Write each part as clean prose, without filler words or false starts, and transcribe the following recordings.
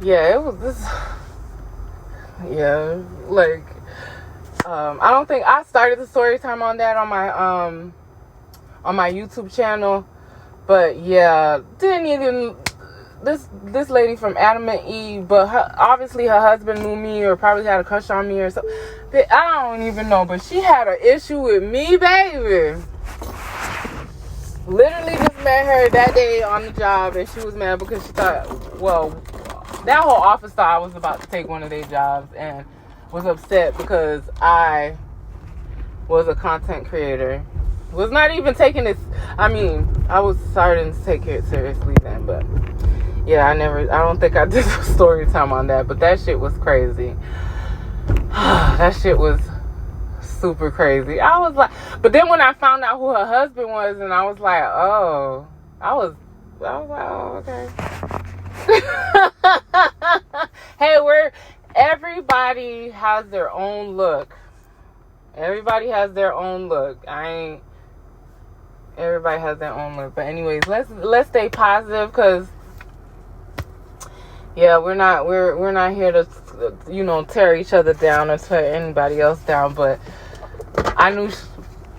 Yeah, it was this. Yeah, like I don't think I started the story time on that on my YouTube channel, but yeah, didn't even this lady from Adam and Eve, but obviously her husband knew me or probably had a crush on me or something. I don't even know, but she had an issue with me, baby. Literally just met her that day on the job, and she was mad because she thought, well, that whole office thought I was about to take one of their jobs and was upset because I was a content creator. Was not even taking it. I mean, I was starting to take it seriously then, but yeah, I don't think I did a story time on that, but that shit was crazy. That shit was super crazy. I was like, but then when I found out who her husband was, and I was like, oh, I was like, oh, okay. Hey, everybody has their own look. Everybody has their own look. Everybody has their own look. But anyways, let's stay positive, because yeah, we're not here to, tear each other down or tear anybody else down. But I knew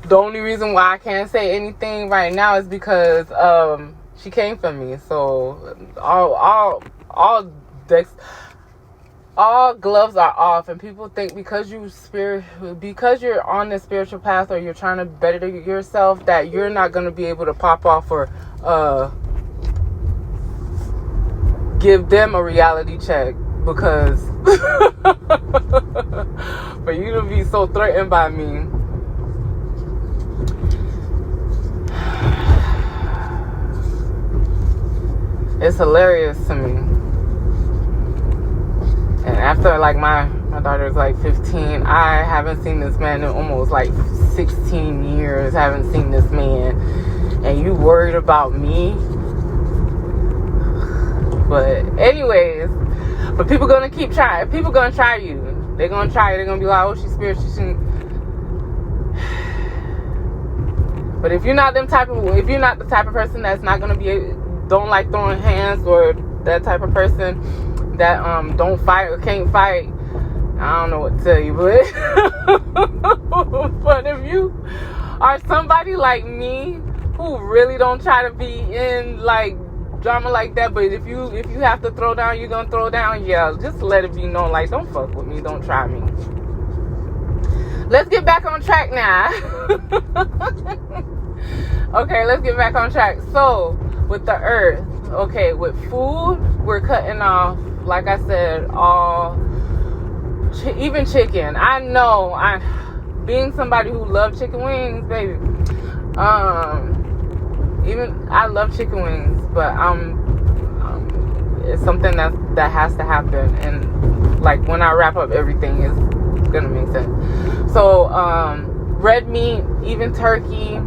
the only reason why I can't say anything right now is because she came for me. So all gloves are off, and people think because you're on the spiritual path, or you're trying to better yourself, that you're not going to be able to pop off or give them a reality check, because for you to be so threatened by me, it's hilarious to me. And after like my daughter's like 15, I haven't seen this man in almost like 16 years. Haven't seen this man, and you worried about me? But anyways, but people gonna keep trying. People gonna try you. They're gonna try you. They're gonna be like, oh, she's spiritual. But if you're not the type of person that's not gonna don't like throwing hands, or that type of person that don't fight or can't fight, I don't know what to tell you, but if you are somebody like me who really don't try to be in like drama like that, but if you have to throw down, you're gonna throw down, yeah, just let it be known, like, don't fuck with me, don't try me. Let's get back on track now. Okay, let's get back on track. So with the earth, okay, with food, we're cutting off, like I said, even chicken. I know, being somebody who loves chicken wings, baby, even I love chicken wings, but it's something that has to happen, and like when I wrap up everything, it's gonna make sense. So red meat, even turkey.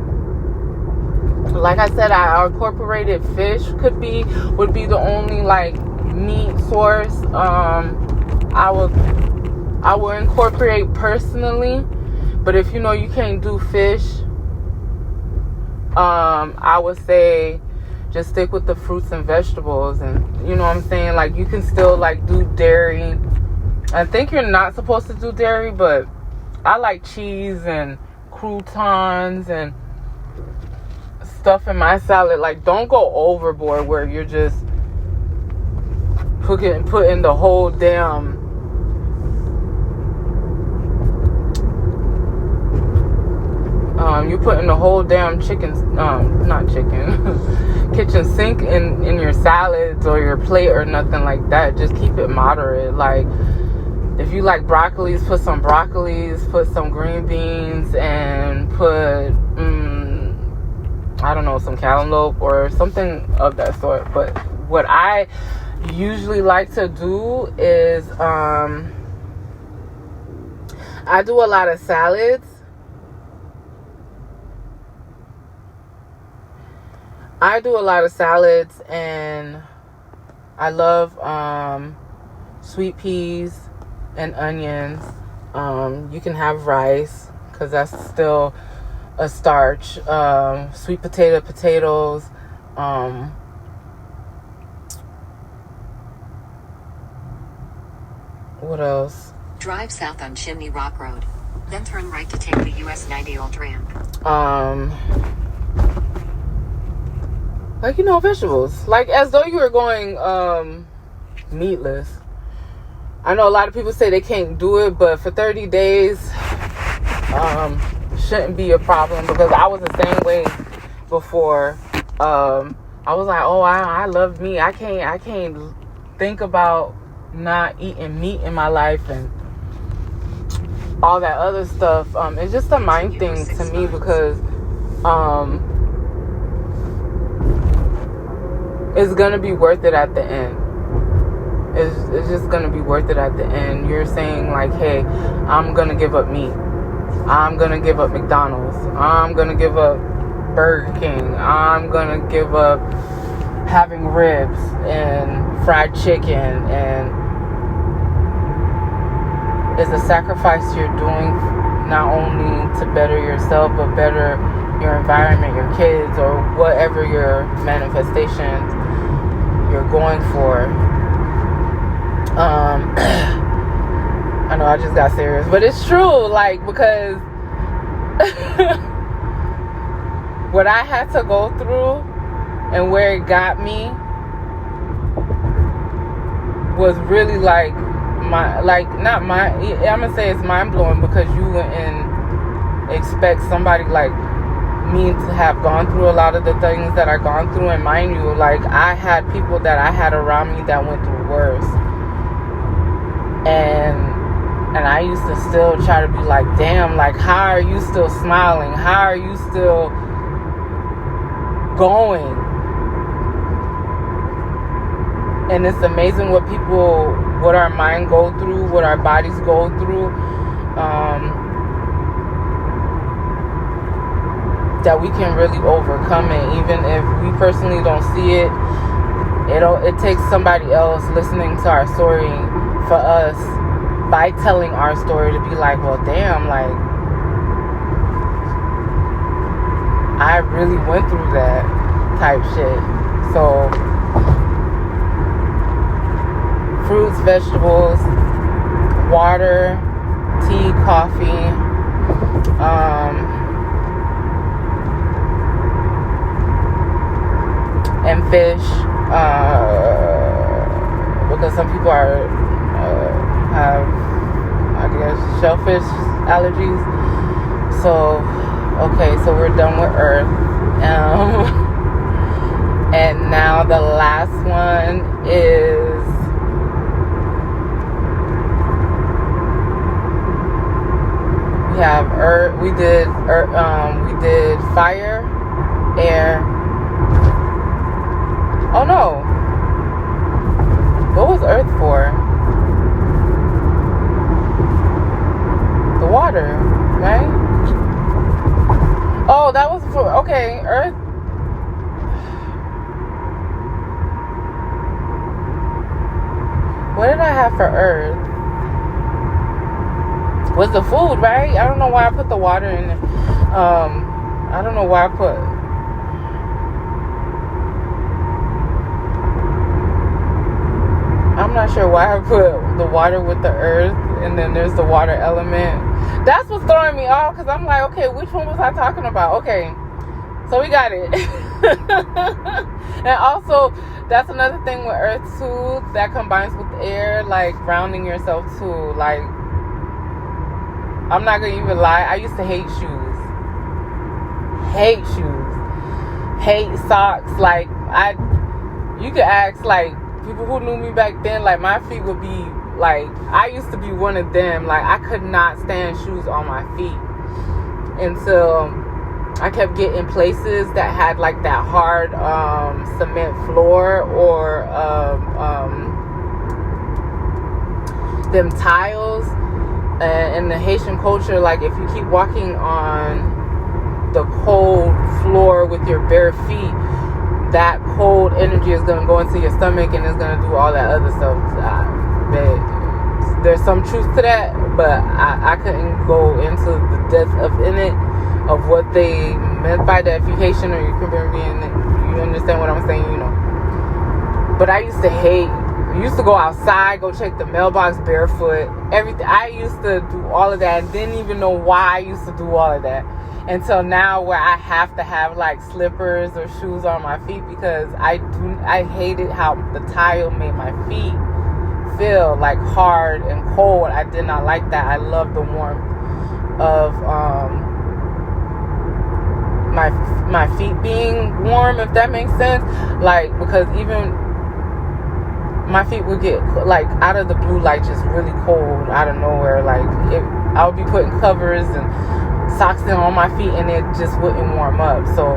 Like I said, I incorporated fish would be the only like meat source I will incorporate personally. But if you can't do fish, I would say just stick with the fruits and vegetables, and you know what I'm saying, like you can still like do dairy. I think you're not supposed to do dairy, but I like cheese and croutons and stuff in my salad. Like, don't go overboard where you're just putting the whole damn you putting the whole damn kitchen sink in your salads or your plate or nothing like that. Just keep it moderate. Like, if you like broccolis, put some broccolis, put some green beans, and put I don't know, some cantaloupe or something of that sort. But what I usually like to do is I do a lot of salads. And I love sweet peas and onions. You can have rice, because that's still a starch. Sweet potatoes. What else? Drive south on Chimney Rock Road. Then turn right to take the US 90 old ramp. Like, vegetables. Like, as though you were going meatless. I know a lot of people say they can't do it, but for 30 days, shouldn't be a problem, because I was the same way before. I was like, oh, I love meat. I can't think about not eating meat in my life and all that other stuff. It's just a mind thing to me, because it's gonna be worth it at the end. It's just gonna be worth it at the end. You're saying like, hey, I'm gonna give up meat. I'm gonna give up McDonald's. I'm gonna give up Burger King. I'm gonna give up having ribs and fried chicken. And it's a sacrifice you're doing, not only to better yourself, but better your environment, your kids, or whatever your manifestations you're going for. I know I just got serious, but it's true, like, because what I had to go through and where it got me was really like I'm gonna say it's mind-blowing, because you wouldn't expect somebody like me to have gone through a lot of the things that I gone through. And mind you, like, I had people that I had around me that went through worse, and I used to still try to be like, damn, like, how are you still smiling? How are you still going? And it's amazing what our mind go through, what our bodies go through, that we can really overcome it. Even if we personally don't see it, it takes somebody else listening to our story for us, by telling our story, to be like, well, damn, like, I really went through that type shit. So fruits, vegetables, water, tea, coffee, and fish, because some people have, I guess, shellfish allergies. So, okay, so we're done with Earth. And now the last one is we have Earth. We did fire, air. Oh no. What was Earth for? The water, right? Oh, that was for, okay, Earth. What did I have for Earth? Was the food, right? I don't know why I put the water in it. I don't know why I put. I'm not sure why I put the water with the earth, and then there's the water element. That's what's throwing me off, because I'm like, okay, which one was I talking about? Okay, so we got it. And also, that's another thing with earth too, that combines with air, like grounding yourself too. Like, I'm not gonna even lie, I used to hate shoes, hate socks. Like, you could ask like people who knew me back then, like, my feet would be like, I used to be one of them. Like, I could not stand shoes on my feet until I kept getting places that had like that hard cement floor, or them tiles. And in the Haitian culture, like, if you keep walking on the cold floor with your bare feet, that cold energy is going to go into your stomach, and it's going to do all that other stuff. But there's some truth to that, but I couldn't go into the depth in it, of what they meant by that. If you Haitian or you Caribbean, you understand what I'm saying, you know. But I used to hate used to go outside, go check the mailbox barefoot. Everything. I used to do all of that and didn't even know why I used to do all of that until now, where I have to have like slippers or shoes on my feet because I hated how the tile made my feet feel like hard and cold. I did not like that. I love the warmth of my feet being warm, if that makes sense. Like, because even my feet would get like out of the blue, like just really cold out of nowhere. Like I would be putting covers and socks in on my feet and it just wouldn't warm up. So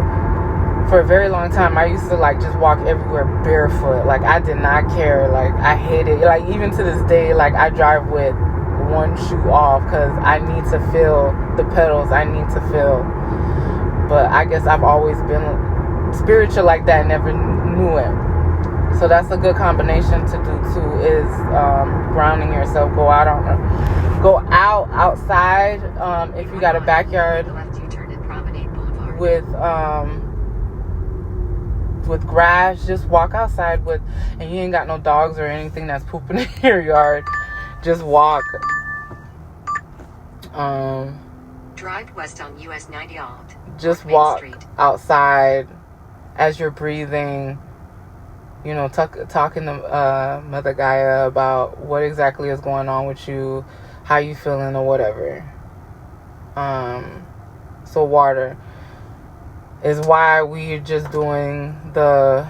for a very long time I used to like just walk everywhere barefoot. Like I did not care. Like I hated it. Like even to this day, like I drive with one shoe off because I need to feel the pedals. I need to feel. But I guess I've always been spiritual like that, never knew it. So that's a good combination to do too, is grounding yourself. Go outside if you got a backyard with grass. Just walk outside and you ain't got no dogs or anything that's pooping in your yard. Just walk. Drive west on US 90 Alt. Just walk outside as you're breathing. You know, talking to Mother Gaia about what exactly is going on with you, how you feeling or whatever. So water is why we're just doing the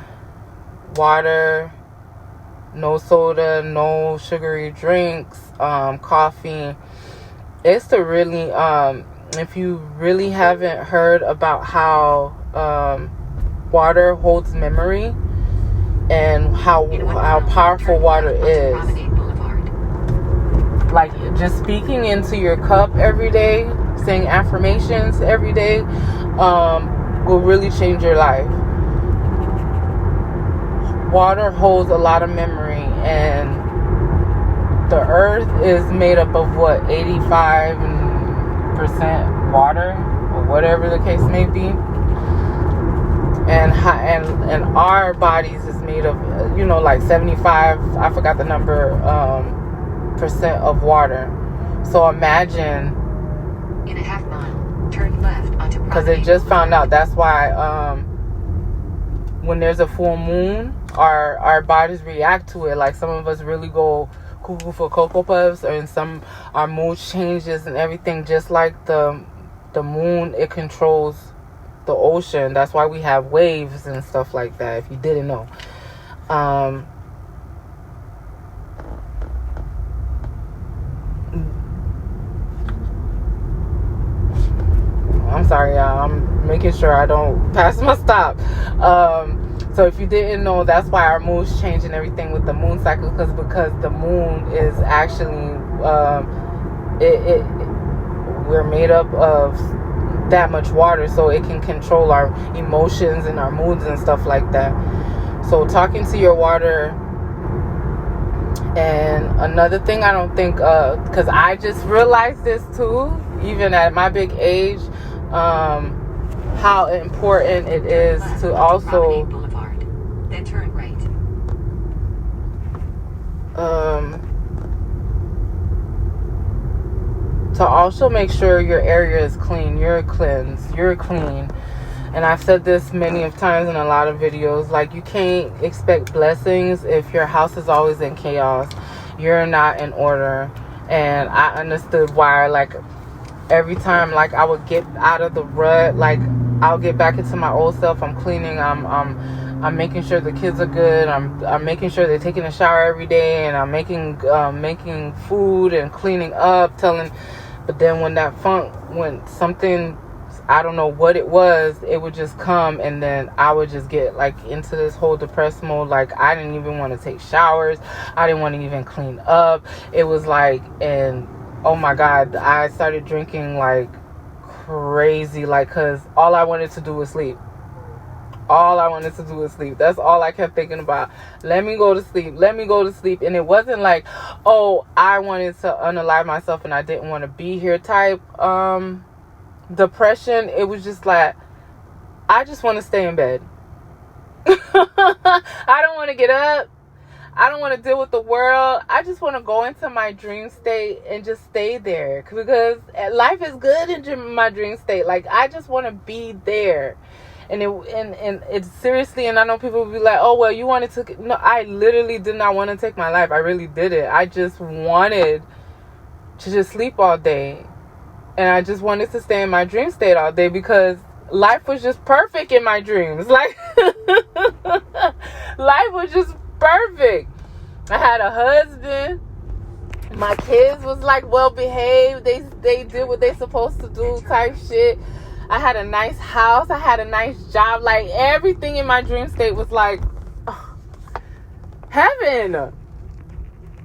water, no soda, no sugary drinks, coffee. It's to really, if you really haven't heard about how water holds memory, and how powerful water is. Like just speaking into your cup every day, saying affirmations every day, will really change your life. Water holds a lot of memory, and the earth is made up of 85% water, or whatever the case may be. And our bodies is made of, like 75, I forgot the number, percent of water. So imagine. In a half mile, turn left onto. Because they just found out that's why when there's a full moon, our bodies react to it. Like some of us really go cuckoo for Cocoa Puffs, and our mood changes and everything. Just like the moon, it controls the ocean. That's why we have waves and stuff like that, if you didn't know. I'm sorry, y'all. I'm making sure I don't pass my stop. So if you didn't know, that's why our moods change and everything with the moon cycle, because the moon is actually we're made up of that much water, so it can control our emotions and our moods and stuff like that. So talking to your water. And another thing, I don't think because I just realized this too, even at my big age, how important it is to also then turn right. To also make sure your area is clean, you're cleansed, you're clean. And I've said this many of times in a lot of videos, like you can't expect blessings if your house is always in chaos. You're not in order. And I understood why, like every time like I would get out of the rut, like I'll get back into my old self. I'm cleaning, I'm making sure the kids are good. I'm making sure they're taking a shower every day, and I'm making food and cleaning up, but then when something, I don't know what it was, it would just come, and then I would just get like into this whole depressed mode. Like I didn't even want to take showers. I didn't want to even clean up. It was like, and oh my God, I started drinking like crazy, like, cause all I wanted to do was sleep. That's all I kept thinking about. Let me go to sleep. And it wasn't like, oh, I wanted to unalive myself and I didn't want to be here type depression. It was just like, I just want to stay in bed. I don't want to get up. I don't want to deal with the world. I just want to go into my dream state and just stay there, because life is good in my dream state. Like, I just want to be there. And it's seriously, and I know people will be like, oh, well, you wanted to. No, I literally did not want to take my life. I really didn't. I just wanted to just sleep all day. And I just wanted to stay in my dream state all day, because life was just perfect in my dreams. Like, life was just perfect. I had a husband. My kids was like well behaved. They did what they supposed to do type shit. I had a nice house. I had a nice job. Like, everything in my dream state was like heaven.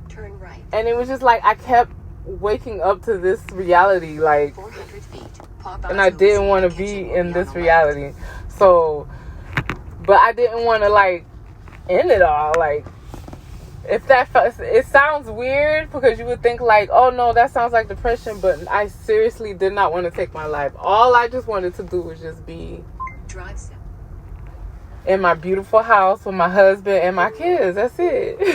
Turn right. And it was just like I kept waking up to this reality, like, 400 feet. and I didn't want to be in this reality. So, but I didn't want to like end it all. Like, if that it sounds weird, because you would think like, oh no, that sounds like depression, but I seriously did not want to take my life. All I just wanted to do was just be Drive south. in my beautiful house with my husband and my kids. That's it.